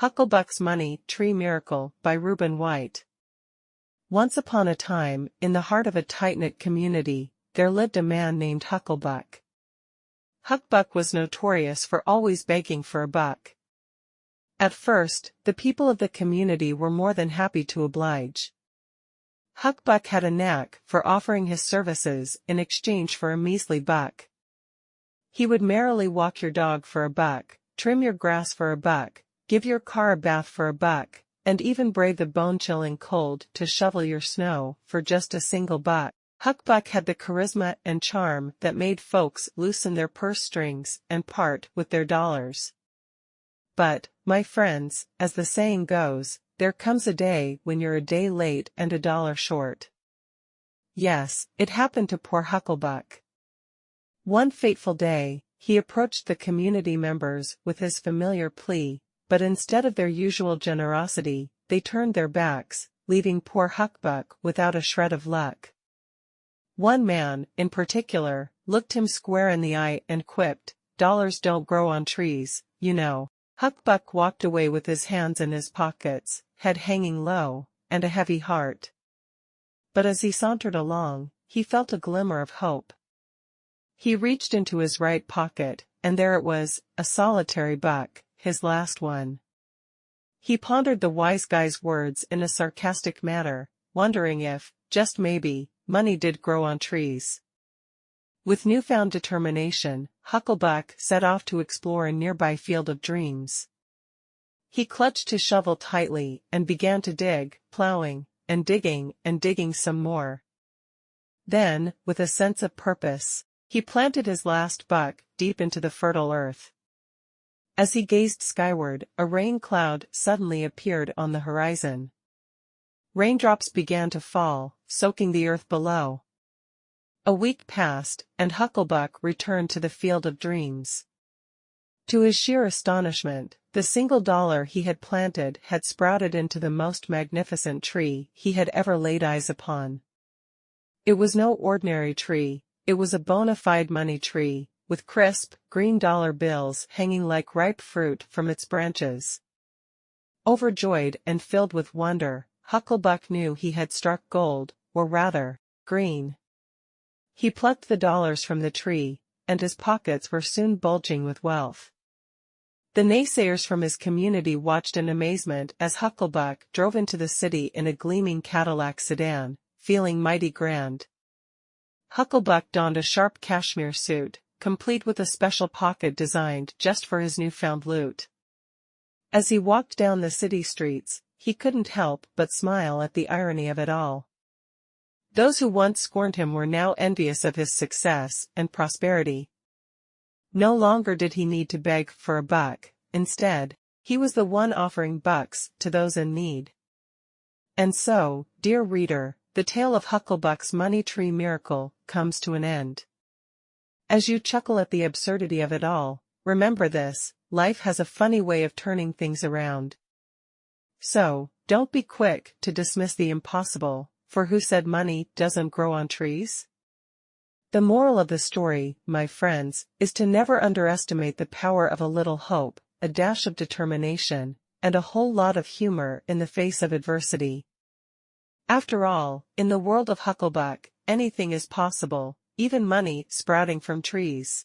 Hucklebuck's Money Tree Miracle by Reuben White. Once upon a time, in the heart of a tight-knit community, there lived a man named Hucklebuck. Hucklebuck was notorious for always begging for a buck. At first, the people of the community were more than happy to oblige. Hucklebuck had a knack for offering his services in exchange for a measly buck. He would merrily walk your dog for a buck, trim your grass for a buck, give your car a bath for a buck, and even brave the bone-chilling cold to shovel your snow for just a single buck. Hucklebuck had the charisma and charm that made folks loosen their purse strings and part with their dollars. But, my friends, as the saying goes, there comes a day when you're a day late and a dollar short. Yes, it happened to poor Hucklebuck. One fateful day, he approached the community members with his familiar plea, but instead of their usual generosity, they turned their backs, leaving poor Hucklebuck without a shred of luck. One man, in particular, looked him square in the eye and quipped, "Dollars don't grow on trees, you know." Hucklebuck walked away with his hands in his pockets, head hanging low, and a heavy heart. But as he sauntered along, he felt a glimmer of hope. He reached into his right pocket, and there it was, a solitary buck, his last one. He pondered the wise guy's words in a sarcastic manner, wondering if, just maybe, money did grow on trees. With newfound determination, Hucklebuck set off to explore a nearby field of dreams. He clutched his shovel tightly and began to dig, plowing, and digging some more. Then, with a sense of purpose, he planted his last buck deep into the fertile earth. As he gazed skyward, a rain cloud suddenly appeared on the horizon. Raindrops began to fall, soaking the earth below. A week passed, and Hucklebuck returned to the field of dreams. To his sheer astonishment, the single dollar he had planted had sprouted into the most magnificent tree he had ever laid eyes upon. It was no ordinary tree, it was a bona fide money tree, with crisp, green dollar bills hanging like ripe fruit from its branches. Overjoyed and filled with wonder, Hucklebuck knew he had struck gold, or rather, green. He plucked the dollars from the tree, and his pockets were soon bulging with wealth. The naysayers from his community watched in amazement as Hucklebuck drove into the city in a gleaming Cadillac sedan, feeling mighty grand. Hucklebuck donned a sharp cashmere suit, complete with a special pocket designed just for his newfound loot. As he walked down the city streets, he couldn't help but smile at the irony of it all. Those who once scorned him were now envious of his success and prosperity. No longer did he need to beg for a buck, instead, he was the one offering bucks to those in need. And so, dear reader, the tale of Hucklebuck's Money Tree Miracle comes to an end. As you chuckle at the absurdity of it all, remember this: life has a funny way of turning things around. So, don't be quick to dismiss the impossible, for who said money doesn't grow on trees? The moral of the story, my friends, is to never underestimate the power of a little hope, a dash of determination, and a whole lot of humor in the face of adversity. After all, in the world of Hucklebuck, anything is possible, even money sprouting from trees.